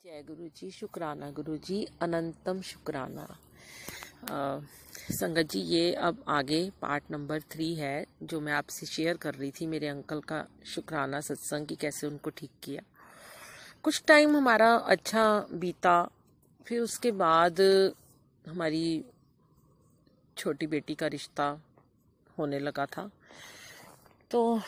जय गुरु जी, शुक्राना गुरु जी, अनंतम शुक्राना। संगत जी, ये अब आगे पार्ट नंबर 3 है जो मैं आपसे शेयर कर रही थी, मेरे अंकल का शुक्राना सत्संग की, कैसे उनको ठीक किया। कुछ टाइम हमारा अच्छा बीता, फिर उसके बाद हमारी छोटी बेटी का रिश्ता होने लगा था। तो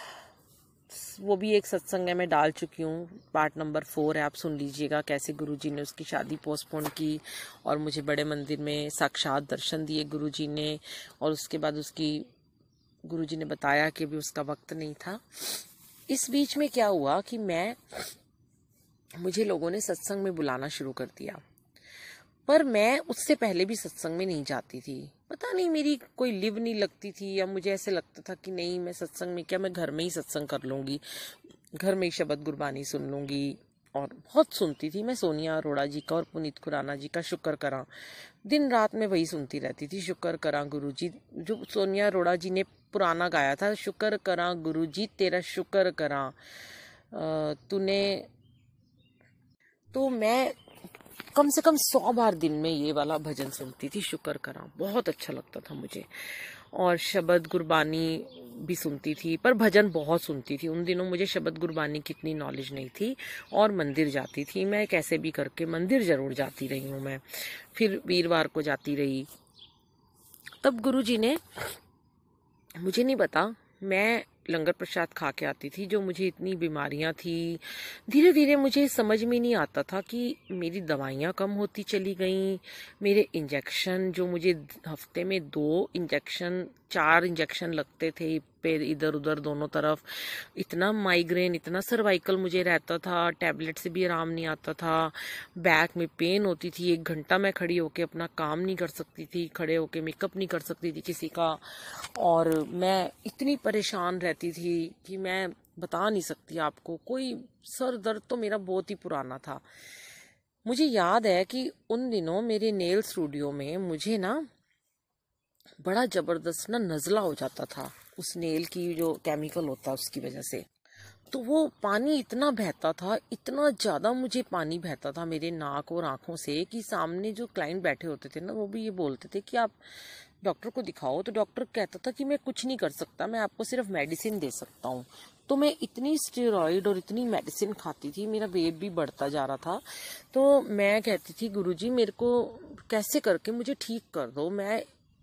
वो भी एक सत्संग है, मैं डाल चुकी हूँ, पार्ट नंबर 4 है, आप सुन लीजिएगा कैसे गुरुजी ने उसकी शादी पोस्टपोन की और मुझे बड़े मंदिर में साक्षात दर्शन दिए गुरुजी ने। और उसके बाद उसकी गुरुजी ने बताया कि अभी उसका वक्त नहीं था। इस बीच में क्या हुआ कि मुझे लोगों ने सत्संग में बुलाना शुरू कर दिया, पर मैं उससे पहले भी सत्संग में नहीं जाती थी। पता नहीं मेरी कोई लिव नहीं लगती थी, या मुझे ऐसे लगता था कि नहीं, मैं सत्संग में क्या, मैं घर में ही सत्संग कर लूँगी, घर में ही शब्द गुरबानी सुन लूँगी। और बहुत सुनती थी मैं सोनिया अरोड़ा जी का और पुनीत खुराना जी का शुक्र करा, दिन रात में वही सुनती रहती थी। शुक्र करा गुरु जी, जो सोनिया अरोड़ा जी ने पुराना गाया था, शुक्र करा गुरु जी तेरा शुक्र करा तूने। तो मैं कम से कम 100 बार दिन में ये वाला भजन सुनती थी, शुक्र करा, बहुत अच्छा लगता था मुझे। और शब्द गुरबानी भी सुनती थी, पर भजन बहुत सुनती थी। उन दिनों मुझे शब्द गुरबानी की इतनी नॉलेज नहीं थी। और मंदिर जाती थी मैं, कैसे भी करके मंदिर जरूर जाती रही हूँ मैं, फिर वीरवार को जाती रही। तब गुरुजी ने, मुझे नहीं पता, मैं लंगर प्रसाद खा के आती थी, जो मुझे इतनी बीमारियां थी, धीरे धीरे मुझे समझ में नहीं आता था कि मेरी दवाइयां कम होती चली गईं। मेरे इंजेक्शन, जो मुझे हफ्ते में 2 इंजेक्शन 4 इंजेक्शन लगते थे पैर इधर उधर दोनों तरफ, इतना माइग्रेन, इतना सर्वाइकल मुझे रहता था, टैबलेट से भी आराम नहीं आता था, बैक में पेन होती थी, 1 घंटा मैं खड़ी होके अपना काम नहीं कर सकती थी, खड़े होके मेकअप नहीं कर सकती थी किसी का। और मैं इतनी परेशान रहती थी कि मैं बता नहीं सकती आपको। कोई सर दर्द तो मेरा बहुत ही पुराना था। मुझे याद है कि उन दिनों मेरे नेल स्टूडियो में मुझे ना बड़ा जबरदस्त ना नज़ला हो जाता था, उस नेल की जो केमिकल होता है उसकी वजह से। तो वो पानी इतना बहता था, इतना ज़्यादा मुझे पानी बहता था मेरे नाक और आंखों से, कि सामने जो क्लाइंट बैठे होते थे ना, वो भी ये बोलते थे कि आप डॉक्टर को दिखाओ। तो डॉक्टर कहता था कि मैं कुछ नहीं कर सकता, मैं आपको सिर्फ मेडिसिन दे सकता हूँ। तो मैं इतनी स्टेरॉइड और इतनी मेडिसिन खाती थी, मेरा वेट भी बढ़ता जा रहा था। तो मैं कहती थी गुरुजी मेरे को कैसे करके मुझे ठीक कर दो,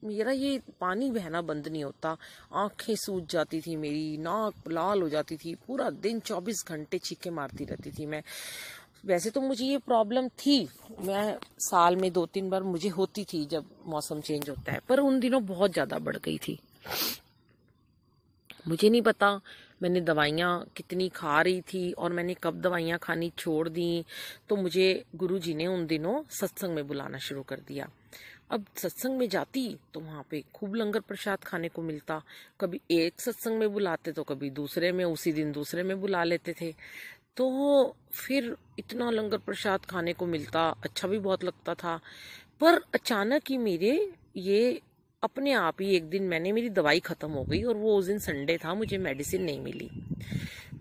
मेरा ये पानी बहना बंद नहीं होता, आंखें सूज जाती थी मेरी, नाक लाल हो जाती थी, पूरा दिन 24 घंटे चीखे मारती रहती थी मैं। वैसे तो मुझे ये प्रॉब्लम थी, मैं साल में 2-3 बार मुझे होती थी जब मौसम चेंज होता है, पर उन दिनों बहुत ज़्यादा बढ़ गई थी। मुझे नहीं पता मैंने दवाइयाँ कितनी खा रही थी और मैंने कब दवाइयाँ खानी छोड़ दी। तो मुझे गुरुजी ने उन दिनों सत्संग में बुलाना शुरू कर दिया। अब सत्संग में जाती तो वहाँ पे खूब लंगर प्रसाद खाने को मिलता, कभी एक सत्संग में बुलाते तो कभी दूसरे में, उसी दिन दूसरे में बुला लेते थे। तो फिर इतना लंगर प्रसाद खाने को मिलता, अच्छा भी बहुत लगता था। पर अचानक ही मेरे ये अपने आप ही एक दिन मेरी दवाई खत्म हो गई, और वो उस दिन संडे था, मुझे मेडिसिन नहीं मिली।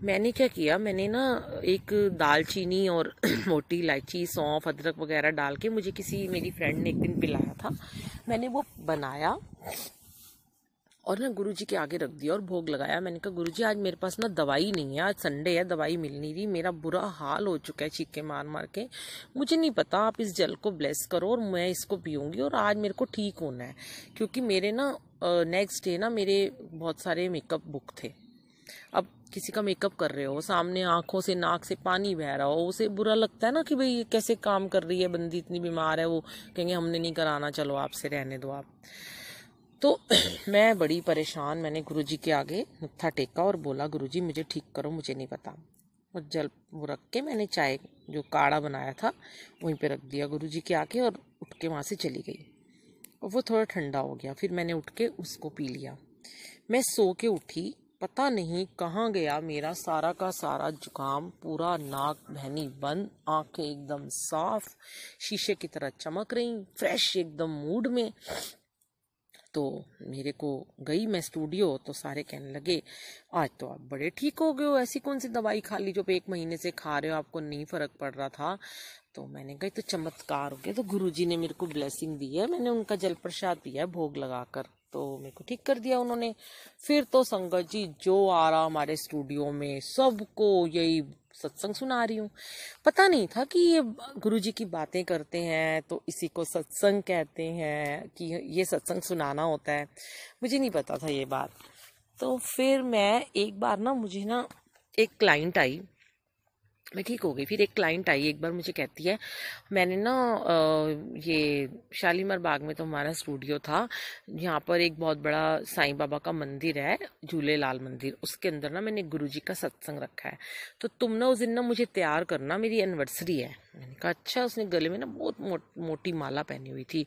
मैंने क्या किया, मैंने ना एक दालचीनी और मोटी इलायची, सौंफ, अदरक वगैरह डाल के, मुझे किसी मेरी फ्रेंड ने एक दिन पिलाया था, मैंने वो बनाया और ना गुरुजी के आगे रख दिया और भोग लगाया। मैंने कहा गुरुजी आज मेरे पास ना दवाई नहीं है, आज संडे है, दवाई मिल नहीं रही, मेरा बुरा हाल हो चुका है चीखे मार मार के, मुझे नहीं पता, आप इस जल को ब्लेस करो और मैं इसको पीऊंगी और आज मेरे को ठीक होना है। क्योंकि मेरे ना नेक्स्ट डे ना मेरे बहुत सारे मेकअप बुक थे। अब किसी का मेकअप कर रहे हो, सामने आंखों से नाक से पानी बह रहा हो, उसे बुरा लगता है ना कि भाई ये कैसे काम कर रही है बंदी, इतनी बीमार है, वो कहेंगे हमने नहीं कराना, चलो आपसे रहने दो आप। तो मैं बड़ी परेशान, मैंने गुरुजी के आगे मत्था टेका और बोला गुरुजी मुझे ठीक करो, मुझे नहीं पता। और जल वो रख के मैंने चाय जो काढ़ा बनाया था वहीं पे रख दिया गुरुजी के आगे और उठ के वहाँ से चली गई। और वो थोड़ा ठंडा हो गया, फिर मैंने उठ के उसको पी लिया। मैं सो के उठी, पता नहीं कहाँ गया मेरा सारा का सारा जुकाम, पूरा नाक बहनी बंद, आंखें एकदम साफ शीशे की तरह चमक रही, फ्रेश एकदम मूड में। तो मेरे को गई मैं स्टूडियो, तो सारे कहने लगे आज तो आप बड़े ठीक हो गए हो, ऐसी कौन सी दवाई खा ली जो 1 महीने से खा रहे हो, आपको नहीं फर्क पड़ रहा था। तो मैंने कहा तो चमत्कार हो गया, तो गुरुजी ने मेरे को ब्लेसिंग दी है, मैंने उनका जल प्रसाद पिया है भोग लगाकर, तो मेरे को ठीक कर दिया उन्होंने। फिर तो संगत जी जो आ रहा हमारे स्टूडियो में सबको यही सत्संग सुना रही हूँ। पता नहीं था कि ये गुरुजी की बातें करते हैं तो इसी को सत्संग कहते हैं, कि ये सत्संग सुनाना होता है, मुझे नहीं पता था ये बात। तो फिर मैं एक बार ना, मुझे ना एक क्लाइंट आई, मैं ठीक हो गई। फिर एक क्लाइंट आई एक बार, मुझे कहती है मैंने ना ये शालीमार बाग में तो हमारा स्टूडियो था, यहाँ पर एक बहुत बड़ा साईं बाबा का मंदिर है, झूलेलाल मंदिर, उसके अंदर ना मैंने गुरुजी का सत्संग रखा है, तो तुम ना उस दिन ना मुझे तैयार करना, मेरी एनिवर्सरी है। मैंने कहा अच्छा। उसने गले में ना बहुत मोटी माला पहनी हुई थी,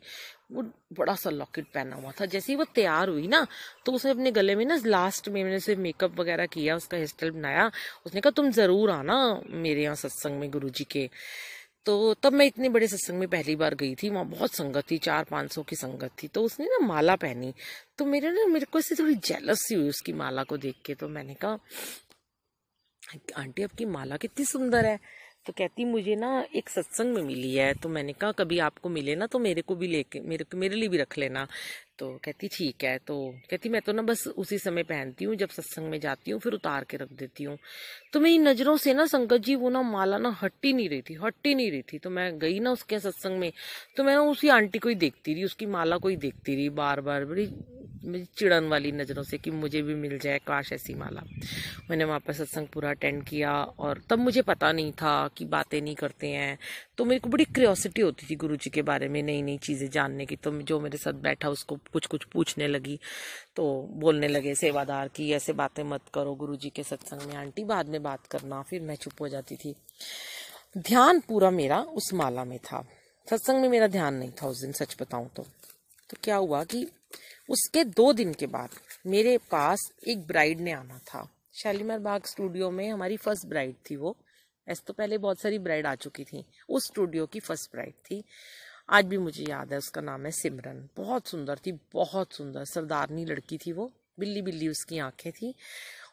वो बड़ा सा लॉकेट पहना हुआ था। जैसे ही वो तैयार हुई ना, तो उसने अपने गले में ना लास्ट में, मैंने सिर्फ मेकअप वगैरह किया, उसका हेयर स्टाइल बनाया, उसने कहा तुम जरूर आना मेरे यहाँ सत्संग में गुरुजी के। तो तब मैं इतने बड़े सत्संग में पहली बार गई थी, वहाँ बहुत संगत थी, 400-500 की संगत थी। तो उसने ना माला पहनी, तो मेरे को इससे थोड़ी जेलस सी हुई उसकी माला को देख के। तो मैंने कहा आंटी आपकी माला कितनी सुंदर है। तो कहती मुझे ना एक सत्संग में मिली है। तो मैंने कहा कभी आपको मिले ना तो मेरे को भी लेके मेरे लिए भी रख लेना। तो कहती ठीक है। तो कहती मैं तो ना बस उसी समय पहनती हूँ जब सत्संग में जाती हूँ, फिर उतार के रख देती हूँ। तो मेरी नजरों से ना संगत जी वो ना माला ना हट ही नहीं रही थी। तो मैं गई ना उसके सत्संग में, तो मैं ना उसी आंटी को ही देखती रही, उसकी माला को ही देखती रही बार बार, बड़ी मेरी चिड़न वाली नजरों से कि मुझे भी मिल जाए काश ऐसी माला। मैंने वहाँ पर सत्संग पूरा अटेंड किया, और तब मुझे पता नहीं था कि बातें नहीं करते हैं, तो मेरे को बड़ी क्यूरियोसिटी होती थी गुरुजी के बारे में, नई नई चीजें जानने की। तो जो मेरे साथ बैठा उसको कुछ कुछ पूछने लगी, तो बोलने लगे सेवादार की ऐसे बातें मत करो गुरुजी के सत्संग में, आंटी बाद में बात करना। फिर मैं चुप हो जाती थी। ध्यान पूरा मेरा उस माला में था, सत्संग में मेरा ध्यान नहीं था उस दिन, सच बताऊं तो। क्या हुआ कि उसके 2 दिन के बाद मेरे पास एक ब्राइड ने आना था। शालीमार बाग स्टूडियो में हमारी फर्स्ट ब्राइड थी वो। ऐसे तो पहले बहुत सारी ब्राइड आ चुकी थी, उस स्टूडियो की फर्स्ट ब्राइड थी। आज भी मुझे याद है, उसका नाम है सिमरन। बहुत सुंदर थी, बहुत सुंदर सरदारनी लड़की थी वो, बिल्ली बिल्ली उसकी आंखें थी।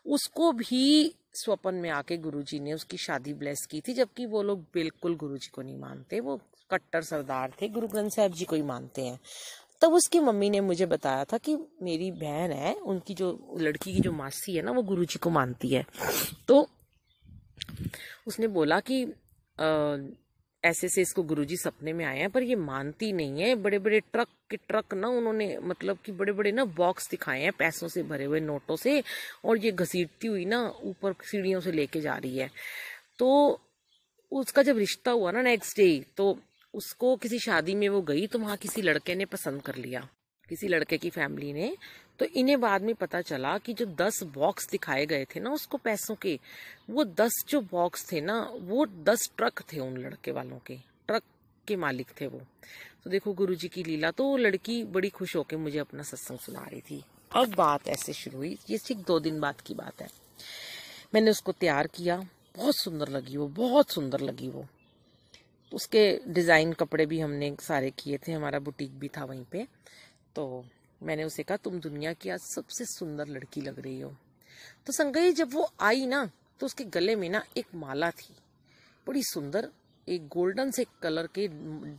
उसको भी स्वप्न में आके गुरुजी ने उसकी शादी ब्लेस की थी, जबकि वो लोग बिल्कुल गुरुजी को नहीं मानते, वो कट्टर सरदार थे, गुरु ग्रंथ साहिब जी को ही मानते हैं। तब उसकी मम्मी ने मुझे बताया था कि मेरी बहन है, उनकी जो लड़की की जो मासी है ना, वो गुरुजी को मानती है। तो उसने बोला कि ऐसे से इसको गुरुजी सपने में आए हैं, पर ये मानती नहीं है। बड़े बड़े ट्रक ना उन्होंने, मतलब कि बड़े बड़े ना बॉक्स दिखाए हैं पैसों से भरे हुए, नोटों से, और ये घसीटती हुई ना ऊपर सीढ़ियों से लेके जा रही है। तो उसका जब रिश्ता हुआ ना नेक्स्ट डे, तो उसको किसी शादी में वो गई, तो वहां किसी लड़के ने पसंद कर लिया, किसी लड़के की फैमिली ने। तो इन्हें बाद में पता चला कि जो 10 बॉक्स दिखाए गए थे ना उसको पैसों के, वो 10 जो बॉक्स थे ना, वो 10 ट्रक थे, उन लड़के वालों के ट्रक के मालिक थे वो। तो देखो गुरुजी की लीला। तो वो लड़की बड़ी खुश होकर मुझे अपना सत्संग सुना रही थी। अब बात ऐसे शुरू हुई, ये ठीक 2 दिन बाद की बात है। मैंने उसको तैयार किया, बहुत सुंदर लगी वो, बहुत सुंदर लगी वो। उसके डिज़ाइन कपड़े भी हमने सारे किए थे, हमारा बुटीक भी था वहीं पे। तो मैंने उसे कहा तुम दुनिया की आज सबसे सुंदर लड़की लग रही हो। तो संगई जब वो आई ना, तो उसके गले में ना एक माला थी, बड़ी सुंदर, एक गोल्डन से कलर के,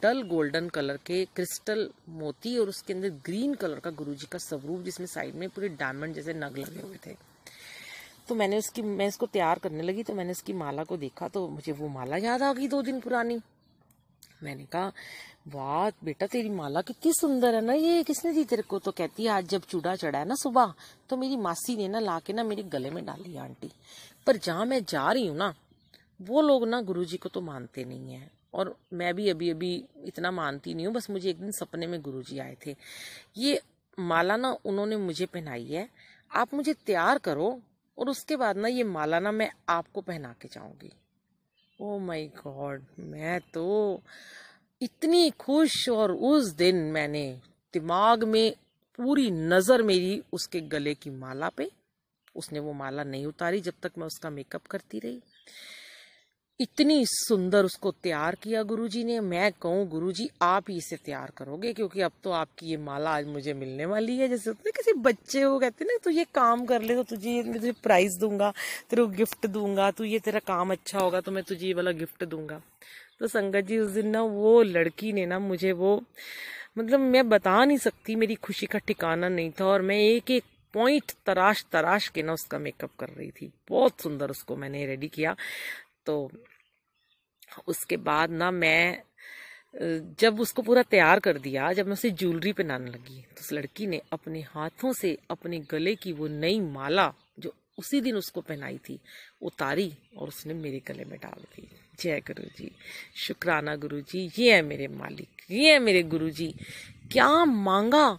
डल गोल्डन कलर के क्रिस्टल मोती, और उसके अंदर ग्रीन कलर का गुरुजी का स्वरूप, जिसमें साइड में पूरे डायमंड जैसे नग लगे हुए थे। तो मैं इसको तैयार करने लगी, तो मैंने उसकी माला को देखा, तो मुझे वो माला याद आ गई 2 दिन पुरानी। मैंने कहा वाह बेटा तेरी माला कितनी सुंदर है ना, ये किसने दी तेरे को। तो कहती है आज जब चूड़ा चढ़ा है ना सुबह, तो मेरी मासी ने ना लाके ना मेरे गले में डाली आंटी। पर जहाँ मैं जा रही हूँ ना, वो लोग ना गुरुजी को तो मानते नहीं है, और मैं भी अभी अभी इतना मानती नहीं हूँ। बस मुझे एक दिन सपने में गुरुजी आए थे, ये माला ना उन्होंने मुझे पहनाई है, आप मुझे तैयार करो, और उसके बाद ना ये माला ना मैं आपको पहना के जाऊंगी। ओ माय गॉड, मैं तो इतनी खुश। और उस दिन मैंने दिमाग में पूरी नजर मेरी उसके गले की माला पे, उसने वो माला नहीं उतारी जब तक मैं उसका मेकअप करती रही। इतनी सुंदर उसको तैयार किया गुरुजी ने। मैं कहूँ गुरुजी आप ही इसे तैयार करोगे, क्योंकि अब तो आपकी ये माला आज मुझे मिलने वाली है। जैसे होते किसी बच्चे को कहते हैं ना, तू ये काम कर ले तो तुझे मैं तुझे प्राइज दूंगा, तेरे को गिफ्ट दूंगा, तू ये तेरा काम अच्छा होगा तो मैं तुझे ये वाला गिफ्ट दूंगा। तो संगत जी उस दिन ना वो लड़की ने ना मुझे वो, मतलब मैं बता नहीं सकती, मेरी खुशी का ठिकाना नहीं था। और मैं एक एक पॉइंट तराश तराश के ना उसका मेकअप कर रही थी। बहुत सुंदर उसको मैंने रेडी किया। तो उसके बाद ना मैं जब उसको पूरा तैयार कर दिया, जब मैं उसे ज्वेलरी पहनाने लगी, तो उस लड़की ने अपने हाथों से अपने गले की वो नई माला जो उसी दिन उसको पहनाई थी उतारी और उसने मेरे गले में डाल दी। जय गुरु जी, शुक्राना गुरु जी, ये है मेरे मालिक, ये है मेरे गुरु जी। क्या मांगा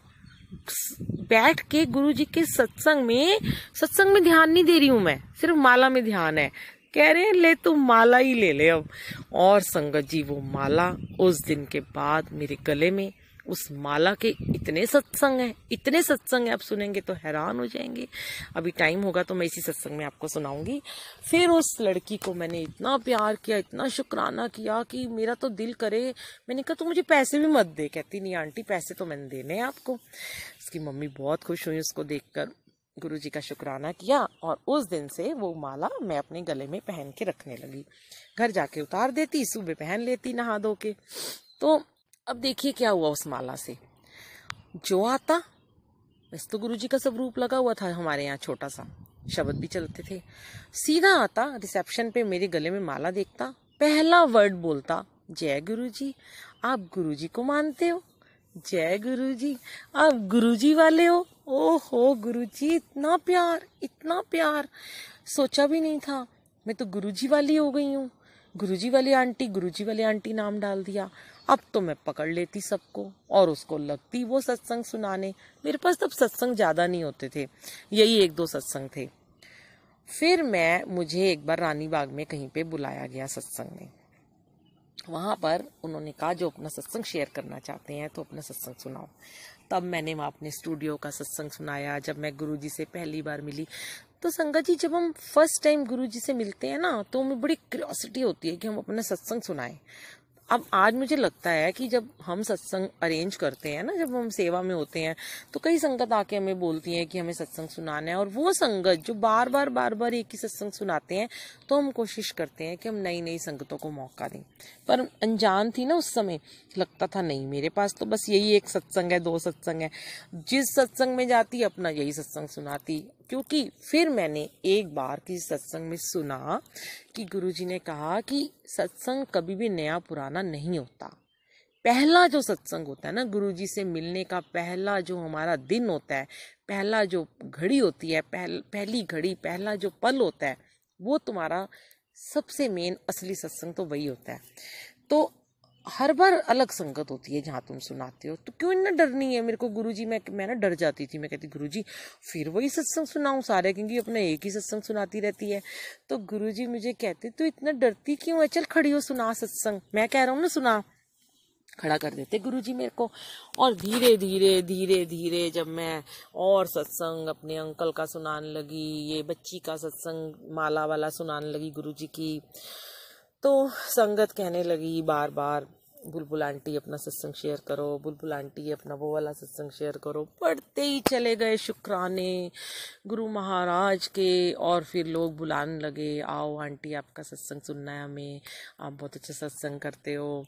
बैठ के गुरु जी के सत्संग में ध्यान नहीं दे रही हूं मैं, सिर्फ माला में ध्यान है। कह रहे हैं ले तू माला ही ले ले अब। और संगत जी वो माला उस दिन के बाद मेरे गले में, उस माला के इतने सत्संग है, इतने सत्संग है, आप सुनेंगे तो हैरान हो जाएंगे। अभी टाइम होगा तो मैं इसी सत्संग में आपको सुनाऊंगी। फिर उस लड़की को मैंने इतना प्यार किया, इतना शुक्राना किया कि मेरा तो दिल करे, मैंने कहा तू मुझे पैसे भी मत दे। कहती नहीं आंटी पैसे तो मैंने देने हैं आपको। उसकी मम्मी बहुत खुश हुई उसको देखकर, गुरुजी का शुक्राना किया और उस दिन से वो माला मैं अपने गले में पहन के रखने लगी। घर जाके उतार देती, सुबह पहन लेती नहा धो के। तो अब देखिए क्या हुआ उस माला से। जो आता, वैसे तो गुरुजी का सब रूप लगा हुआ था हमारे यहाँ, छोटा सा शब्द भी चलते थे। सीधा आता रिसेप्शन पे, मेरे गले में माला देखता, पहला वर्ड बोलता जय गुरुजी। आप गुरुजी को मानते हो? जय गुरुजी। आप गुरुजी वाले हो? ओहो गुरुजी, इतना प्यार, इतना प्यार, सोचा भी नहीं था। मैं तो गुरुजी वाली हो गई हूँ। गुरुजी वाली आंटी नाम डाल दिया। अब तो मैं पकड़ लेती सबको और उसको लगती वो सत्संग सुनाने। मेरे पास तब सत्संग ज्यादा नहीं होते थे, यही एक दो सत्संग थे। फिर मुझे एक बार रानी बाग में कहीं पे बुलाया गया सत्संग में। वहां पर उन्होंने कहा जो अपना सत्संग शेयर करना चाहते हैं तो अपना सत्संग सुनाओ। तब मैंने वहां अपने स्टूडियो का सत्संग सुनाया। जब मैं गुरुजी से पहली बार मिली, तो संगत जी जब हम फर्स्ट टाइम गुरुजी से मिलते हैं ना, तो हमें बड़ी क्यूरियोसिटी होती है कि हम अपना सत्संग सुनाएं। अब आज मुझे लगता है कि जब हम सत्संग अरेंज करते हैं ना, जब हम सेवा में होते हैं, तो कई संगत आके हमें बोलती हैं कि हमें सत्संग सुनाना है। और वो संगत जो बार बार एक ही सत्संग सुनाते हैं, तो हम कोशिश करते हैं कि हम नई नई संगतों को मौका दें। पर अनजान थी ना उस समय, लगता था नहीं मेरे पास तो बस यही एक सत्संग है, दो सत्संग है, जिस सत्संग में जाती अपना यही सत्संग सुनाती। क्योंकि फिर मैंने एक बार किसी सत्संग में सुना कि गुरुजी ने कहा कि सत्संग कभी भी नया पुराना नहीं होता। पहला जो सत्संग होता है ना, गुरुजी से मिलने का पहला जो हमारा दिन होता है, पहला जो घड़ी होती है, पहली घड़ी, पहला जो पल होता है, वो तुम्हारा सबसे मेन असली सत्संग तो वही होता है। तो हर बार अलग संगत होती है जहाँ तुम सुनाते हो, तो क्यों इतना डरनी है। मेरे को गुरुजी, मैं ना डर जाती थी। मैं कहती गुरुजी फिर वही सत्संग सुनाऊं सारे, क्योंकि अपना एक ही सत्संग सुनाती रहती है। तो गुरुजी मुझे कहते तू इतना डरती क्यों है, चल खड़ी हो सुना सत्संग, मैं कह रहा हूँ ना सुना। खड़ा कर देते गुरुजी मेरे को। और धीरे धीरे धीरे धीरे जब मैं और सत्संग अपने अंकल का सुनाने लगी, ये बच्ची का सत्संग माला वाला सुनाने लगी गुरुजी की, तो संगत कहने लगी बार बार बुलबुल आंटी अपना सत्संग शेयर करो, बुलबुल आंटी अपना वो वाला सत्संग शेयर करो। पढ़ते ही चले गए शुक्राने गुरु महाराज के। और फिर लोग बुलाने लगे, आओ आंटी आपका सत्संग सुनना है हमें, आप बहुत अच्छा सत्संग करते हो।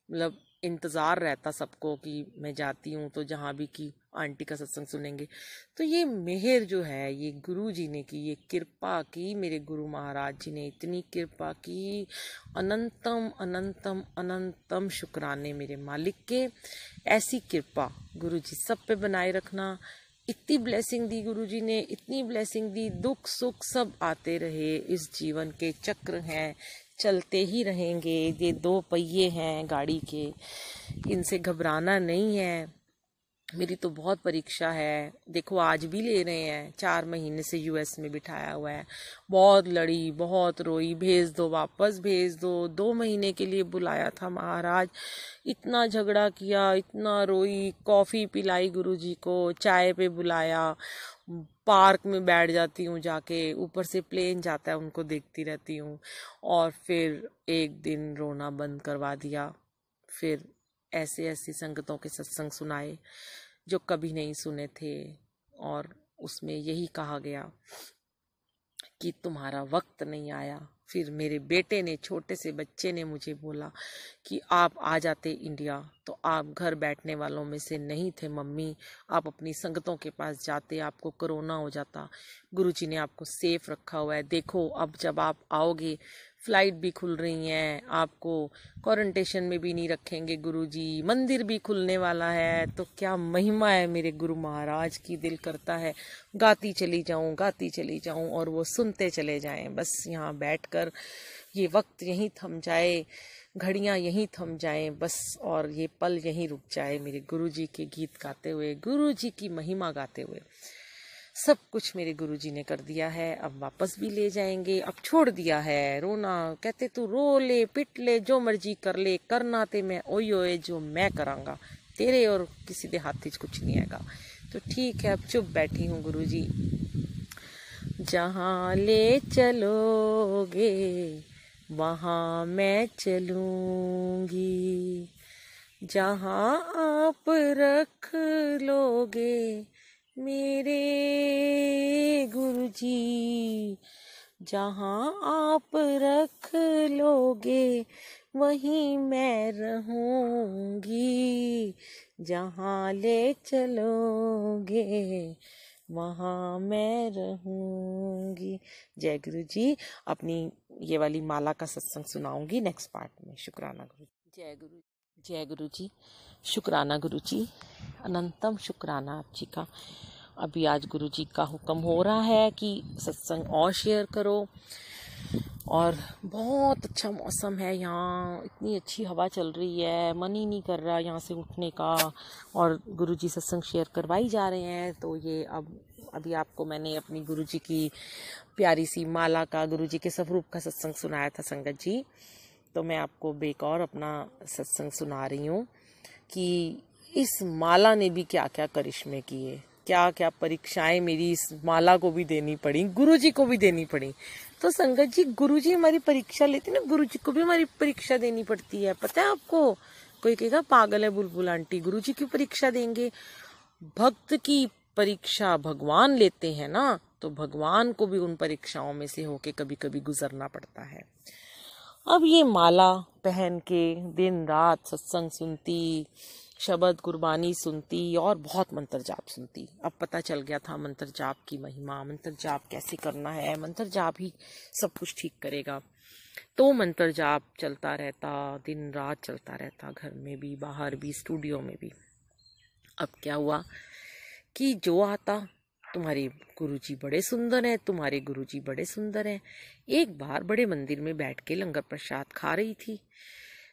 मतलब इंतज़ार रहता सबको कि मैं जाती हूँ तो जहाँ भी की आंटी का सत्संग सुनेंगे। तो ये मेहर जो है, ये गुरु जी ने की, ये कृपा की, मेरे गुरु महाराज जी ने इतनी कृपा की। अनंतम अनंतम अनंतम शुक्राने मेरे मालिक के। ऐसी कृपा गुरु जी सब पे बनाए रखना। इतनी ब्लेसिंग दी गुरु जी ने, इतनी ब्लेसिंग दी, दुख सुख सब आते रहे। इस जीवन के चक्र हैं, चलते ही रहेंगे। ये दो पहिए हैं गाड़ी के, इनसे घबराना नहीं है। मेरी तो बहुत परीक्षा है, देखो आज भी ले रहे हैं। 4 महीने से यूएस में बिठाया हुआ है, बहुत लड़ी, बहुत रोई, भेज दो वापस भेज दो। 2 महीने के लिए बुलाया था महाराज, इतना झगड़ा किया, इतना रोई, कॉफी पिलाई गुरुजी को, चाय पे बुलाया, पार्क में बैठ जाती हूँ जाके, ऊपर से प्लेन जाता है उनको देखती रहती हूँ। और फिर एक दिन रोना बंद करवा दिया। फिर ऐसे ऐसी संगतों के सत्संग सुनाए जो कभी नहीं सुने थे, और उसमें यही कहा गया कि तुम्हारा वक्त नहीं आया। फिर मेरे बेटे ने, छोटे से बच्चे ने मुझे बोला कि आप आ जाते इंडिया तो आप घर बैठने वालों में से नहीं थे मम्मी, आप अपनी संगतों के पास जाते, आपको कोरोना हो जाता। गुरुजी ने आपको सेफ रखा हुआ है। देखो अब जब आप आओगे फ्लाइट भी खुल रही हैं, आपको क्वारंटेशन में भी नहीं रखेंगे गुरुजी, मंदिर भी खुलने वाला है। तो क्या महिमा है मेरे गुरु महाराज की, दिल करता है गाती चली जाऊं और वो सुनते चले जाएं। बस यहाँ बैठकर ये वक्त यहीं थम जाए, घड़ियां यहीं थम जाएं बस, और ये पल यहीं रुक जाए मेरे गुरुजी के गीत गाते हुए, गुरुजी की महिमा गाते हुए। सब कुछ मेरे गुरुजी ने कर दिया है, अब वापस भी ले जाएंगे। अब छोड़ दिया है रोना, कहते तू रो ले पिट ले जो मर्जी कर ले, करना ते मैं ओई ओए जो मैं करांगा, तेरे और किसी दे हाथ कुछ नहीं आएगा। तो ठीक है, अब चुप बैठी हूँ गुरुजी। जहाँ ले चलोगे वहाँ मैं चलूंगी, जहाँ आप रख लोगे मेरे गुरुजी, जहाँ आप रख लोगे वहीं मैं रहूंगी, जहाँ ले चलोगे वहाँ मैं रहूंगी। जय गुरु जी। अपनी ये वाली माला का सत्संग सुनाऊंगी नेक्स्ट पार्ट में। शुक्राना गुरु। जय गुरु जी। शुक्राना गुरु जी, अनंतम शुक्राना आप जी का। अभी आज गुरु जी का हुक्म हो रहा है कि सत्संग और शेयर करो, और बहुत अच्छा मौसम है यहाँ, इतनी अच्छी हवा चल रही है, मन ही नहीं कर रहा यहाँ से उठने का, और गुरुजी सत्संग शेयर करवाई जा रहे हैं। तो ये अभी आपको मैंने अपनी गुरुजी की प्यारी सी माला का, गुरुजी के स्वरूप का सत्संग सुनाया था संगत जी। तो मैं आपको एक और अपना सत्संग सुना रही हूँ कि इस माला ने भी क्या क्या करिश्मे किए, क्या क्या परीक्षाएं मेरी इस माला को भी देनी पड़ी, गुरुजी को भी देनी पड़ी। तो संगत जी, गुरुजी हमारी परीक्षा लेते ना, गुरुजी को भी हमारी परीक्षा देनी पड़ती है, पता है आपको। कोई कहेगा पागल है बुलबुल आंटी, गुरुजी की परीक्षा देंगे। भक्त की परीक्षा भगवान लेते हैं ना, तो भगवान को भी उन परीक्षाओं में से होके कभी कभी गुजरना पड़ता है। अब ये माला पहन के दिन रात सत्संग सुनती, शब्द कुर्बानी सुनती, और बहुत मंत्र जाप सुनती। अब पता चल गया था मंत्र जाप की महिमा, मंत्र जाप कैसे करना है, मंत्र जाप ही सब कुछ ठीक करेगा। तो मंत्र जाप चलता रहता, दिन रात चलता रहता, घर में भी, बाहर भी, स्टूडियो में भी। अब क्या हुआ कि जो आता, तुम्हारे गुरुजी बड़े सुंदर हैं, तुम्हारे गुरुजी बड़े सुंदर हैं। एक बार बड़े मंदिर में बैठ के लंगर प्रसाद खा रही थी।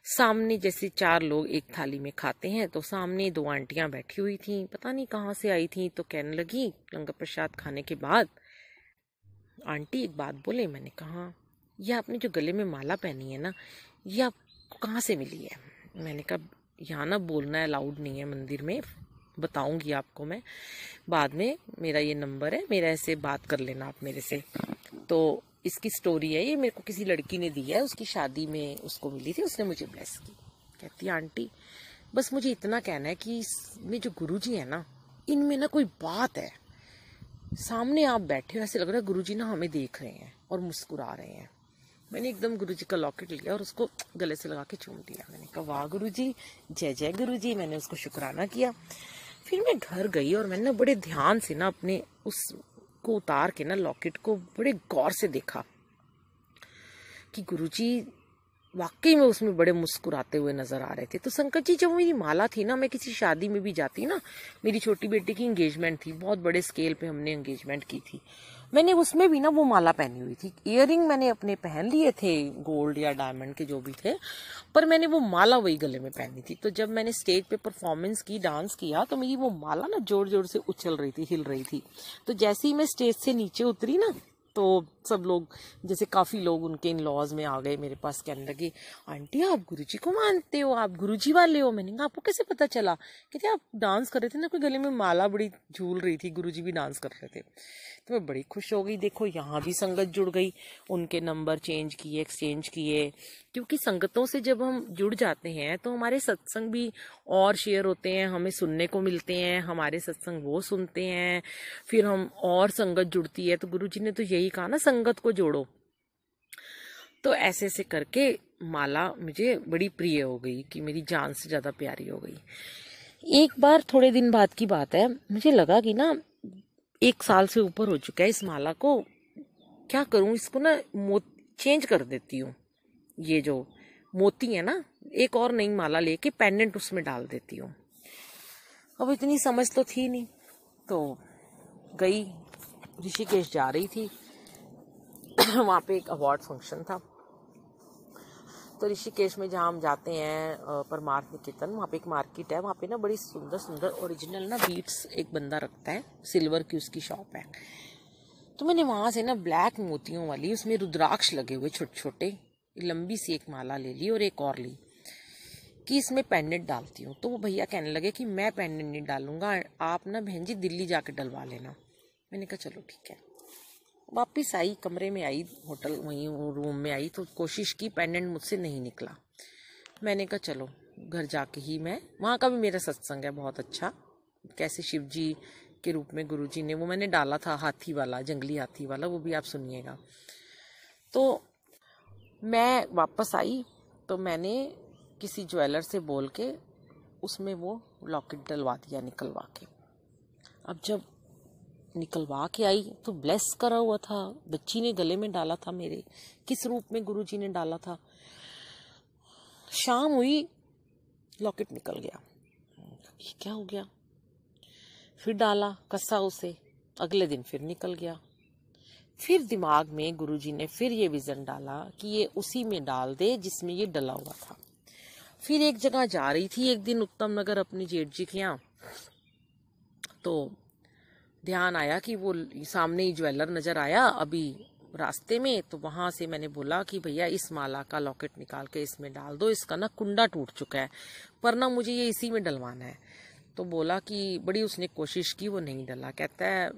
सामने जैसे 4 लोग एक थाली में खाते हैं, तो सामने 2 आंटियां बैठी हुई थी, पता नहीं कहाँ से आई थी। तो कहने लगी लंगर प्रसाद खाने के बाद, आंटी एक बात बोले। मैंने कहा, यह आपने जो गले में माला पहनी है ना, यह आपको कहाँ से मिली है? मैंने कहा, यहाँ ना बोलना अलाउड नहीं है मंदिर में, बताऊंगी आपको मैं बाद में, मेरा ये नंबर है, मेरा ऐसे बात कर लेना आप मेरे से। तो इसकी स्टोरी है, ये मेरे को किसी लड़की ने दी है, उसकी शादी में उसको मिली थी, उसने मुझे ब्लेस की। कहती आंटी बस मुझे इतना कहना है कि इसमें जो गुरुजी है ना, इनमें ना कोई बात है। सामने आप बैठे हो, ऐसे लग रहा है गुरुजी ना हमें देख रहे हैं और मुस्कुरा रहे हैं। मैंने एकदम गुरुजी का लॉकेट लिया और उसको गले से लगा के चूम दिया। मैंने कहा, वाह गुरुजी, जय जय गुरुजी। मैंने उसको शुक्राना किया। फिर मैं घर गई और मैंने बड़े ध्यान से ना अपने उसको उतार के ना लॉकेट को बड़े गौर से देखा कि गुरुजी वाकई में उसमें बड़े मुस्कुराते हुए नजर आ रहे थे। तो संकट जी, जब मेरी माला थी ना, मैं किसी शादी में भी जाती ना, मेरी छोटी बेटी की एंगेजमेंट थी, बहुत बड़े स्केल पे हमने एंगेजमेंट की थी, मैंने उसमें भी ना वो माला पहनी हुई थी। इयररिंग मैंने अपने पहन लिए थे, गोल्ड या डायमंड के जो भी थे, पर मैंने वो माला वही गले में पहनी थी। तो जब मैंने स्टेज पे परफॉर्मेंस की, डांस किया, तो मेरी वो माला ना जोर जोर से उछल रही थी, हिल रही थी। तो जैसे ही मैं स्टेज से नीचे उतरी ना, तो सब लोग, जैसे काफ़ी लोग उनके इन लॉज में आ गए मेरे पास, कहने लगे आंटी आप गुरुजी को मानते हो, आप गुरुजी वाले हो। मैंने कहा आपको कैसे पता चला? कहते आप डांस कर रहे थे ना, कोई गले में माला बड़ी झूल रही थी, गुरुजी भी डांस कर रहे थे। तो मैं बड़ी खुश हो गई। देखो यहाँ भी संगत जुड़ गई, उनके नंबर चेंज किए, एक्सचेंज किए, क्योंकि संगतों से जब हम जुड़ जाते हैं तो हमारे सत्संग भी और शेयर होते हैं, हमें सुनने को मिलते हैं, हमारे सत्संग वो सुनते हैं, फिर हम और संगत जुड़ती है। तो गुरुजी ने तो यही कहा ना, संगत को जोड़ो। तो ऐसे ऐसे करके माला मुझे बड़ी प्रिय हो गई कि मेरी जान से ज्यादा प्यारी हो गई। एक बार थोड़े दिन बाद की बात है, मुझे लगा कि ना 1 साल से ऊपर हो चुका है इस माला को, क्या करूं इसको ना चेंज कर देती हूँ। ये जो मोती है ना, एक और नई माला लेके पेंडेंट उसमें डाल देती हूँ। अब इतनी समझ तो थी नहीं, तो गई, ऋषिकेश जा रही थी वहाँ पे एक अवार्ड फंक्शन था। तो ऋषिकेश में जहाँ हम जाते हैं परमार्थ निकेतन, वहाँ पे एक मार्केट है, वहाँ पे ना बड़ी सुंदर सुंदर ओरिजिनल ना बीट्स एक बंदा रखता है, सिल्वर की उसकी शॉप है। तो मैंने वहाँ से ना ब्लैक मोतियों वाली, उसमें रुद्राक्ष लगे हुए छोटे छोटे, लंबी सी एक माला ले ली और एक और ली कि इसमें पेंडेंट डालती हूँ। तो वो भैया कहने लगे कि मैं पेंडेंट नहीं डालूंगा, आप ना बहन जी दिल्ली जाके डलवा लेना। मैंने कहा चलो ठीक है। वापिस आई, कमरे में आई, होटल वहीं रूम में आई, तो कोशिश की, पेंडेंट मुझसे नहीं निकला। मैंने कहा चलो घर जाके ही मैं, वहाँ का भी मेरा सत्संग है बहुत अच्छा, कैसे शिव जी के रूप में गुरुजी ने, वो मैंने डाला था हाथी वाला, जंगली हाथी वाला, वो भी आप सुनिएगा। तो मैं वापस आई तो मैंने किसी ज्वेलर से बोल के उसमें वो लॉकेट डलवा दिया निकलवा के। अब जब निकलवा के आई तो ब्लेस करा हुआ था, बच्ची ने गले में डाला था मेरे, किस रूप में गुरुजी ने डाला था। शाम हुई, लॉकेट निकल गया। ये क्या हो गया? फिर डाला, कसा उसे, अगले दिन फिर निकल गया। फिर दिमाग में गुरुजी ने फिर ये विजन डाला कि ये उसी में डाल दे जिसमें ये डला हुआ था। फिर एक जगह जा रही थी एक दिन उत्तम नगर अपनी जेठ जी के यहाँ, तो ध्यान आया कि वो सामने ही ज्वेलर नजर आया अभी रास्ते में। तो वहां से मैंने बोला कि भैया इस माला का लॉकेट निकाल के इसमें डाल दो, इसका ना कुंडा टूट चुका है, पर ना मुझे ये इसी में डलवाना है। तो बोला कि बड़ी उसने कोशिश की, वो नहीं डला। कहता है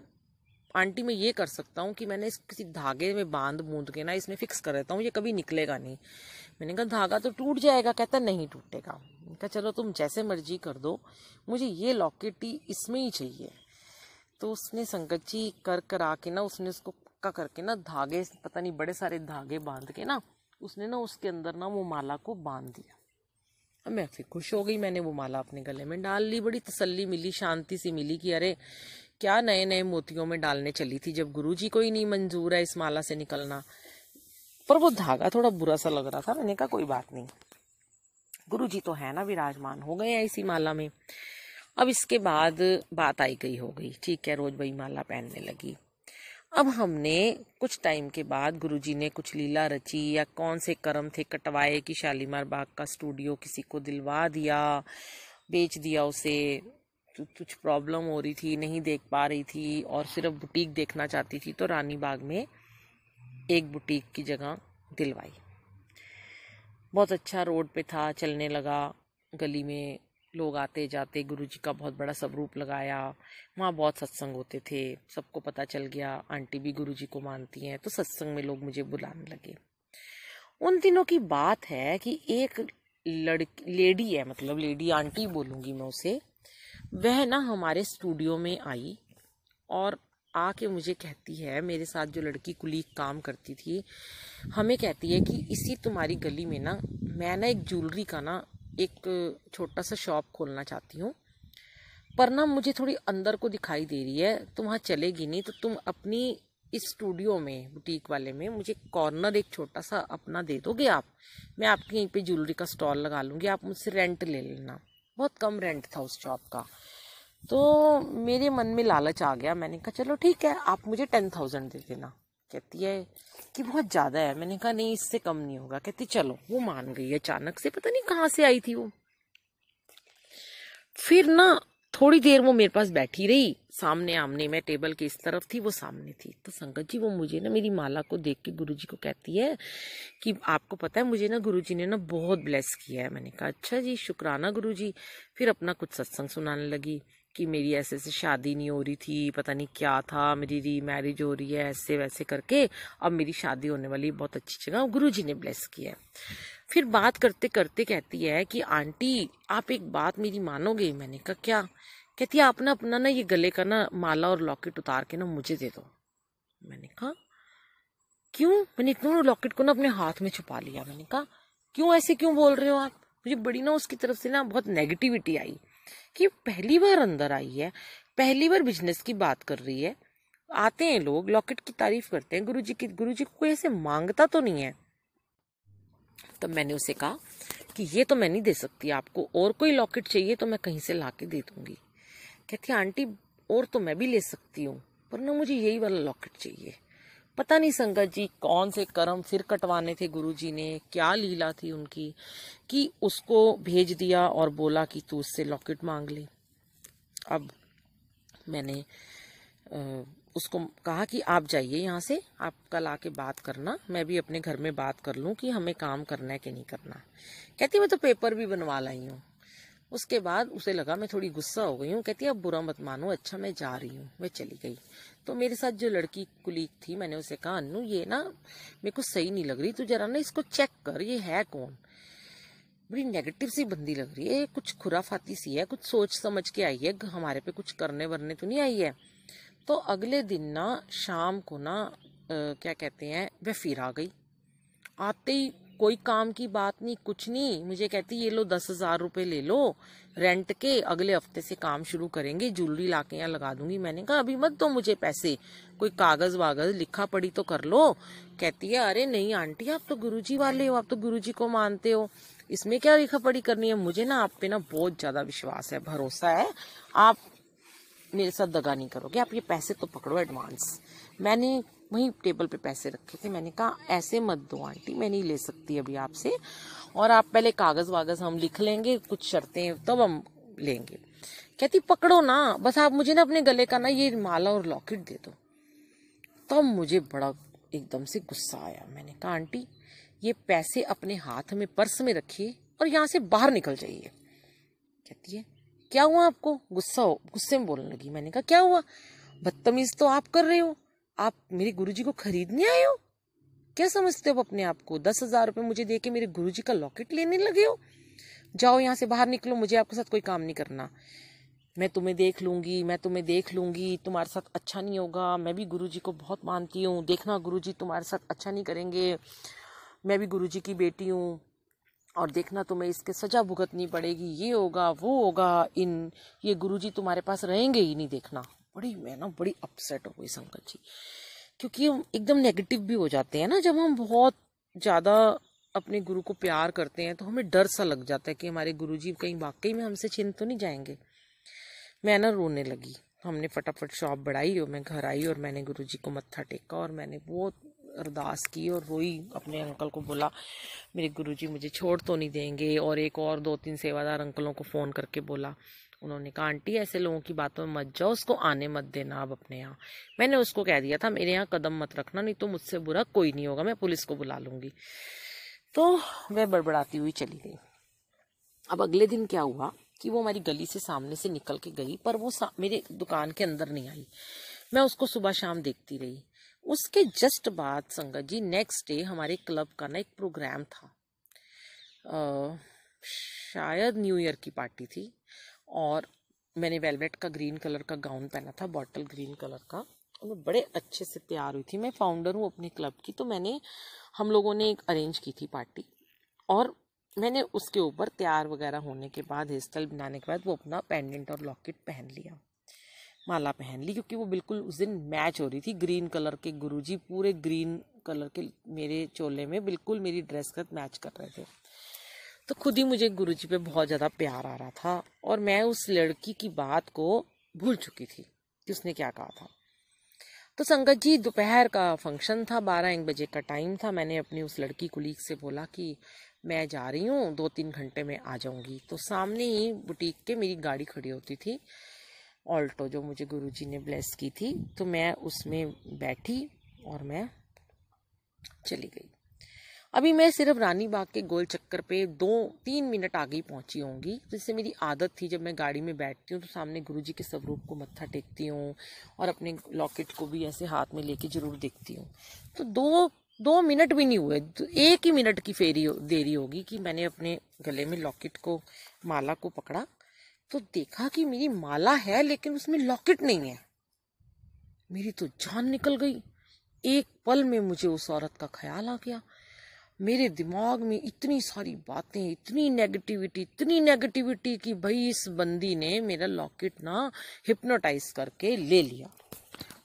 आंटी मैं ये कर सकता हूँ कि मैंने इस किसी धागे में बांध बूंद के ना इसमें फिक्स कर देता हूँ, ये कभी निकलेगा नहीं। मैंने कहा धागा तो टूट जाएगा। कहता नहीं टूटेगा। मैंने कहा चलो तुम जैसे मर्जी कर दो, मुझे ये लॉकेट ही इसमें ही चाहिए। तो उसने संगत जी कर करा के ना, उसने उसको पक्का करके ना धागे, पता नहीं बड़े सारे धागे बांध के ना, उसने ना उसके अंदर ना वो माला को बांध दिया। अब मैं फिर खुश हो गई, मैंने वो माला अपने गले में डाल ली, बड़ी तसल्ली मिली, शांति सी मिली कि अरे क्या नए नए मोतियों में डालने चली थी, जब गुरुजी को ही नहीं मंजूर है इस माला से निकलना। पर वो धागा थोड़ा बुरा सा लग रहा था। मैंने कहा कोई बात नहीं, गुरुजी तो है ना विराजमान, हो गए हैं इसी माला में। अब इसके बाद बात आई गई हो गई, ठीक है, रोज वही माला पहनने लगी। अब हमने कुछ टाइम के बाद गुरुजी ने कुछ लीला रची या कौन से कर्म थे कटवाए कि शालीमार बाग का स्टूडियो किसी को दिलवा दिया, बेच दिया उसे। कुछ प्रॉब्लम हो रही थी, नहीं देख पा रही थी और सिर्फ बुटीक देखना चाहती थी, तो रानी बाग में एक बुटीक की जगह दिलवाई। बहुत अच्छा रोड पे था, चलने लगा, गली में लोग आते जाते, गुरुजी का बहुत बड़ा स्वरूप लगाया, वहाँ बहुत सत्संग होते थे, सबको पता चल गया, आंटी भी गुरुजी को मानती हैं, तो सत्संग में लोग मुझे बुलाने लगे। उन दिनों की बात है कि एक लेडी है, मतलब लेडी आंटी बोलूंगी मैं उसे, वह ना हमारे स्टूडियो में आई और आके मुझे कहती है, मेरे साथ जो लड़की कुलीग काम करती थी, हमें कहती है कि इसी तुम्हारी गली में ना मैं ना एक ज्वेलरी का ना एक छोटा सा शॉप खोलना चाहती हूँ, पर ना मुझे थोड़ी अंदर को दिखाई दे रही है, तुम वहाँ चलेगी नहीं, तो तुम अपनी इस स्टूडियो में, बुटीक वाले में, मुझे कॉर्नर एक छोटा सा अपना दे दोगे आप, मैं आपके यहीं पे ज्वेलरी का स्टॉल लगा लूँगी, आप मुझसे रेंट ले लेना। बहुत कम रेंट था उस शॉप का। तो मेरे मन में लालच आ गया, मैंने कहा चलो ठीक है, आप मुझे 10,000 दे देना। कहती है कि बहुत ज़्यादा है। मैंने कहा नहीं, इससे कम नहीं होगा। कहती चलो। वो मान गई, अचानक से, पता नहीं कहाँ से आई थी वो। फिर ना थोड़ी देर वो मेरे पास बैठी रही, सामने आमने, मैं टेबल के इस तरफ थी, वो सामने थी। तो संगत जी वो मुझे ना मेरी माला को देख के गुरुजी को कहती है कि आपको पता है मुझे ना गुरुजी ने ना बहुत ब्लेस किया है। मैंने कहा अच्छा जी, शुक्राना गुरुजी। फिर अपना कुछ सत्संग सुनाने लगी कि मेरी ऐसे ऐसे शादी नहीं हो रही थी, पता नहीं क्या था, मेरी री मैरिज हो रही है, ऐसे वैसे करके अब मेरी शादी होने वाली, बहुत अच्छी जगह गुरुजी ने ब्लेस किया है। फिर बात करते करते कहती है कि आंटी आप एक बात मेरी मानोगे? मैंने कहा क्या? कहती है आप ना अपना ना ये गले का ना माला और लॉकेट उतार के ना मुझे दे दो। मैंने कहा क्यों? मैंने इतना लॉकेट को ना अपने हाथ में छुपा लिया। मैंने कहा क्यों, ऐसे क्यों बोल रहे हो आप? मुझे बड़ी ना उसकी तरफ से ना बहुत नेगेटिविटी आई कि पहली बार अंदर आई है, पहली बार बिजनेस की बात कर रही है। आते हैं लोग लॉकेट की तारीफ करते हैं गुरुजी की, गुरुजी को कोई ऐसे मांगता तो नहीं है। तब मैंने उसे कहा कि ये तो मैं नहीं दे सकती आपको, और कोई लॉकेट चाहिए तो मैं कहीं से लाके दे दूंगी। कहती आंटी और तो मैं भी ले सकती हूँ, पर ना मुझे यही वाला लॉकेट चाहिए। पता नहीं संगत जी कौन से कर्म फिर कटवाने थे गुरुजी ने, क्या लीला थी उनकी कि उसको भेज दिया और बोला कि तू उससे लॉकेट मांग ले। अब मैंने उसको कहा कि आप जाइए यहाँ से, आप कल आके बात करना, मैं भी अपने घर में बात कर लूँ कि हमें काम करना है कि नहीं करना। कहती मैं तो पेपर भी बनवा लाई हूँ। उसके बाद उसे लगा मैं थोड़ी गुस्सा हो गई हूँ। कहती अब बुरा मत मानो, अच्छा मैं जा रही हूँ। मैं चली गई। तो मेरे साथ जो लड़की कुलीग थी, मैंने उसे कहा अन्नू ये ना मेरे को सही नहीं लग रही, तू जरा ना इसको चेक कर, ये है कौन? बड़ी नेगेटिव सी बंदी लग रही है, कुछ खुराफाती सी है, कुछ सोच समझ के आई है, हमारे पे कुछ करने वरने तो नहीं आई है। तो अगले दिन ना शाम को ना क्या कहते हैं, वह फिर आ गई। आते ही कोई काम की बात नहीं, कुछ नहीं, मुझे कहती ये लो 10,000 रुपए ले लो रेंट के, अगले हफ्ते से काम शुरू करेंगे, ज्वेलरी लाके यहाँ लगा दूंगी। मैंने कहा अभी मत दो मुझे पैसे, कोई कागज वागज लिखा पड़ी तो कर लो। कहती है अरे नहीं आंटी आप तो गुरुजी वाले हो, आप तो गुरुजी को मानते हो, इसमें क्या लिखा पड़ी करनी है? मुझे ना आप पे ना बहुत ज्यादा विश्वास है, भरोसा है, आप मेरे साथ दगा नहीं करोगे, आप ये पैसे तो पकड़ो एडवांस। मैंने वहीं टेबल पे पैसे रखे थे। मैंने कहा ऐसे मत दो आंटी, मैं नहीं ले सकती अभी आपसे, और आप पहले कागज वागज हम लिख लेंगे, कुछ शर्तें तब हम लेंगे। कहती पकड़ो ना, बस आप मुझे ना अपने गले का ना ये माला और लॉकेट दे दो। तब मुझे बड़ा एकदम से गुस्सा आया। मैंने कहा आंटी ये पैसे अपने हाथ में पर्स में रखिए और यहाँ से बाहर निकल जाइए। कहती है क्या हुआ आपको? गुस्से में बोलने लगी। मैंने कहा क्या हुआ? बदतमीज तो आप कर रहे हो, आप मेरे गुरुजी को खरीदने आए हो, क्या समझते हो अपने आप को? 10,000 रुपए मुझे दे के मेरे गुरुजी का लॉकेट लेने लगे हो? जाओ यहाँ से बाहर निकलो, मुझे आपके साथ कोई काम नहीं करना। मैं तुम्हें देख लूंगी, मैं तुम्हें देख लूंगी, तुम्हारे साथ अच्छा नहीं होगा। मैं भी गुरुजी को बहुत मानती हूँ, देखना गुरुजी तुम्हारे साथ अच्छा नहीं करेंगे, मैं भी गुरुजी की बेटी हूँ, और देखना तुम्हें इसके सजा भुगतनी पड़ेगी, ये होगा वो होगा, ये गुरुजी तुम्हारे पास रहेंगे ही नहीं, देखना। मैं ना बड़ी अपसेट हो गई संकट जी, क्योंकि हम एकदम नेगेटिव भी हो जाते हैं ना, जब हम बहुत ज्यादा अपने गुरु को प्यार करते हैं तो हमें डर सा लग जाता है कि हमारे गुरुजी कहीं वाकई में हमसे छिन तो नहीं जाएंगे। मैं ना रोने लगी। हमने फटाफट शॉप बढ़ाई और मैं घर आई और मैंने गुरुजी को मत्था टेका और मैंने बहुत अरदास की और रोई। अपने अंकल को बोला मेरे गुरुजी मुझे छोड़ तो नहीं देंगे, और एक और 2-3 सेवादार अंकलों को फोन करके बोला। उन्होंने कहा आंटी ऐसे लोगों की बातों में मत जाओ, उसको आने मत देना अब अपने यहाँ। मैंने उसको कह दिया था मेरे यहाँ कदम मत रखना, नहीं तो मुझसे बुरा कोई नहीं होगा, मैं पुलिस को बुला लूंगी। तो वह बड़बड़ाती हुई चली गई। अब अगले दिन क्या हुआ कि वो हमारी गली से सामने से निकल के गई, पर वो मेरे दुकान के अंदर नहीं आई। मैं उसको सुबह शाम देखती रही। उसके जस्ट बाद संगत जी नेक्स्ट डे हमारे क्लब का ना एक प्रोग्राम था, शायद न्यू ईयर की पार्टी थी, और मैंने वेलवेट का ग्रीन कलर का गाउन पहना था, बॉटल ग्रीन कलर का, और मैं बड़े अच्छे से तैयार हुई थी। मैं फाउंडर हूँ अपने क्लब की, तो हम लोगों ने एक अरेंज की थी पार्टी, और मैंने उसके ऊपर तैयार वगैरह होने के बाद, हेयर स्टाइल बनाने के बाद, वो अपना पेंडेंट और लॉकेट पहन लिया, माला पहन ली, क्योंकि वो बिल्कुल उस दिन मैच हो रही थी। ग्रीन कलर के गुरुजी पूरे ग्रीन कलर के मेरे चोले में बिल्कुल मेरी ड्रेस का मैच कर रहे थे। तो खुद ही मुझे गुरुजी पे बहुत ज़्यादा प्यार आ रहा था, और मैं उस लड़की की बात को भूल चुकी थी कि उसने क्या कहा था। तो संगत जी दोपहर का फंक्शन था, 12-1 बजे का टाइम था। मैंने अपनी उस लड़की कुलीग से बोला कि मैं जा रही हूँ, 2-3 घंटे में आ जाऊंगी। तो सामने ही बुटीक के मेरी गाड़ी खड़ी होती थी, ऑल्टो, जो मुझे गुरुजी ने ब्लेस की थी। तो मैं उसमें बैठी और मैं चली गई। अभी मैं सिर्फ रानी बाग के गोल चक्कर पे 2-3 मिनट आगे ही पहुंची होंगी। जिससे मेरी आदत थी, जब मैं गाड़ी में बैठती हूँ तो सामने गुरुजी के स्वरूप को मत्था टेकती हूँ और अपने लॉकेट को भी ऐसे हाथ में लेके जरूर देखती हूँ। तो दो मिनट भी नहीं हुए, 1 ही मिनट की देरी होगी कि मैंने अपने गले में लॉकेट को, माला को पकड़ा। तो देखा कि मेरी माला है लेकिन उसमें लॉकेट नहीं है। मेरी तो जान निकल गई। एक पल में मुझे उस औरत का ख्याल आ गया। मेरे दिमाग में इतनी सारी बातें, इतनी नेगेटिविटी कि भाई इस बंदी ने मेरा लॉकेट ना हिप्नोटाइज करके ले लिया।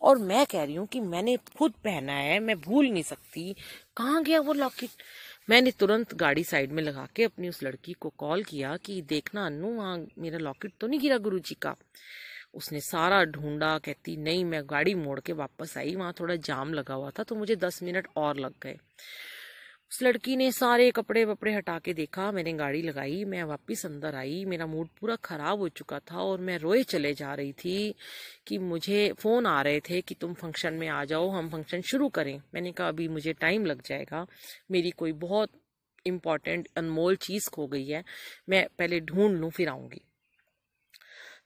और मैं कह रही हूँ कि मैंने खुद पहना है, मैं भूल नहीं सकती। कहाँ गया वो लॉकेट? मैंने तुरंत गाड़ी साइड में लगा के अपनी उस लड़की को कॉल किया कि देखना अन्नू, वहाँ मेरा लॉकेट तो नहीं गिरा गुरुजी का। उसने सारा ढूंढा, कहती नहीं। मैं गाड़ी मोड़ के वापस आई, वहां थोड़ा जाम लगा हुआ था तो मुझे 10 मिनट और लग गए। उस लड़की ने सारे कपड़े वपड़े हटा के देखा, मैंने गाड़ी लगाई, मैं वापस अंदर आई। मेरा मूड पूरा खराब हो चुका था और मैं रोए चले जा रही थी कि मुझे फोन आ रहे थे कि तुम फंक्शन में आ जाओ, हम फंक्शन शुरू करें। मैंने कहा अभी मुझे टाइम लग जाएगा, मेरी कोई बहुत इम्पोर्टेंट अनमोल चीज खो गई है, मैं पहले ढूंढ लूं फिर आऊंगी।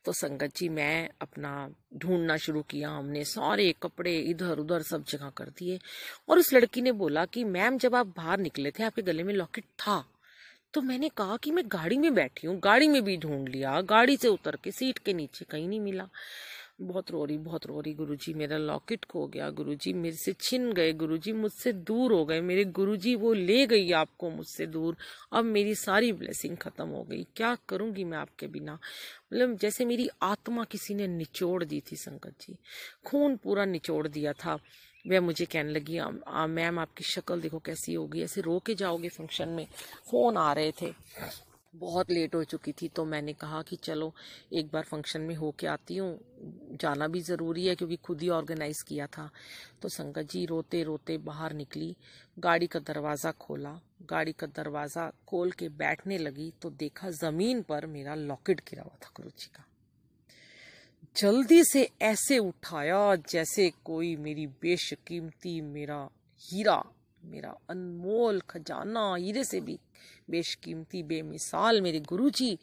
तो संगत जी, मैं अपना ढूंढना शुरू किया। हमने सारे कपड़े इधर उधर सब जगह कर दिए। और उस लड़की ने बोला कि मैम जब आप बाहर निकले थे आपके गले में लॉकेट था। तो मैंने कहा कि मैं गाड़ी में बैठी हूँ, गाड़ी में भी ढूंढ लिया, गाड़ी से उतर के सीट के नीचे, कहीं नहीं मिला। बहुत रो रही, गुरुजी मेरा लॉकेट खो गया, गुरुजी मेरे से छिन गए, गुरुजी मुझसे दूर हो गए, मेरे गुरुजी वो ले गई आपको मुझसे दूर। अब मेरी सारी ब्लेसिंग खत्म हो गई, क्या करूंगी मैं आपके बिना। मतलब जैसे मेरी आत्मा किसी ने निचोड़ दी थी संगत जी, खून पूरा निचोड़ दिया था। वह मुझे कहने लगी मैम आपकी शक्ल देखो कैसी होगी, ऐसे रो के जाओगे फंक्शन में। फोन आ रहे थे, बहुत लेट हो चुकी थी। तो मैंने कहा कि चलो एक बार फंक्शन में होके आती हूँ, जाना भी ज़रूरी है क्योंकि खुद ही ऑर्गेनाइज किया था। तो संगत जी रोते रोते बाहर निकली, गाड़ी का दरवाज़ा खोला, गाड़ी का दरवाज़ा खोल के बैठने लगी तो देखा ज़मीन पर मेरा लॉकेट गिरा हुआ था गुरुजी का। जल्दी से ऐसे उठाया जैसे कोई मेरी बेशकीमती, मेरा हीरा, मेरा अनमोल खजाना, हीरे से भी बेशकीमती, बेमिसाल मेरे गुरुजी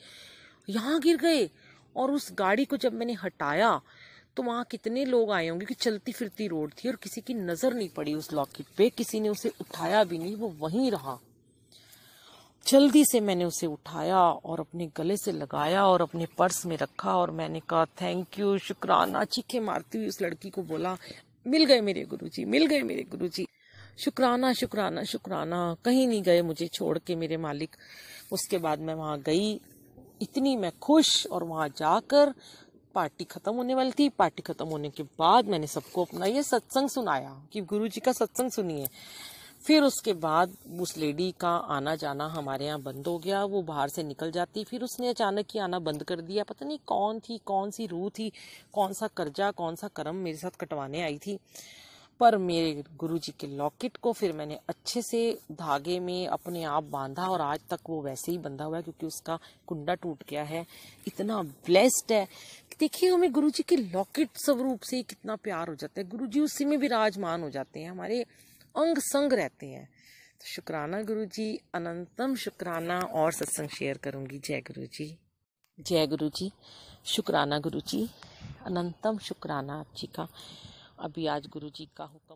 यहाँ गिर गए। और उस गाड़ी को जब मैंने हटाया तो वहां कितने लोग आए होंगे, क्योंकि चलती फिरती रोड थी और किसी की नजर नहीं पड़ी उस लॉकेट पे, किसी ने उसे उठाया भी नहीं, वो वहीं रहा। जल्दी से मैंने उसे उठाया और अपने गले से लगाया और अपने पर्स में रखा और मैंने कहा थैंक यू, शुक्राना। चीखे मारती हुई उस लड़की को बोला मिल गए मेरे गुरुजी, मिल गए मेरे गुरुजी, शुक्राना शुक्राना शुक्राना। कहीं नहीं गए मुझे छोड़ के मेरे मालिक। उसके बाद मैं वहां गई, इतनी मैं खुश। और वहां जाकर पार्टी खत्म होने वाली थी। पार्टी खत्म होने के बाद मैंने सबको अपना ये सत्संग सुनाया कि गुरुजी का सत्संग सुनिए। फिर उसके बाद उस लेडी का आना जाना हमारे यहाँ बंद हो गया, वो बाहर से निकल जाती। फिर उसने अचानक ही आना बंद कर दिया, पता नहीं कौन थी, कौन सी रूह थी, कौन सा कर्जा, कौन सा कर्म मेरे साथ कटवाने आई थी। पर मेरे गुरुजी के लॉकेट को फिर मैंने अच्छे से धागे में अपने आप बांधा और आज तक वो वैसे ही बंधा हुआ है, क्योंकि उसका कुंडा टूट गया है। इतना ब्लेस्ड है। देखिए हमें गुरुजी के लॉकेट स्वरूप से कितना प्यार हो जाता है, गुरुजी उसी में विराजमान हो जाते हैं, हमारे अंग संग रहते हैं। तो शुक्राना गुरुजी, अनंतम शुक्राना। और सत्संग शेयर करूंगी। जय गुरुजी, जय गुरुजी, शुक्राना गुरुजी, अनंतम शुक्राना आप जी का। अभी आज गुरुजी का हुक्म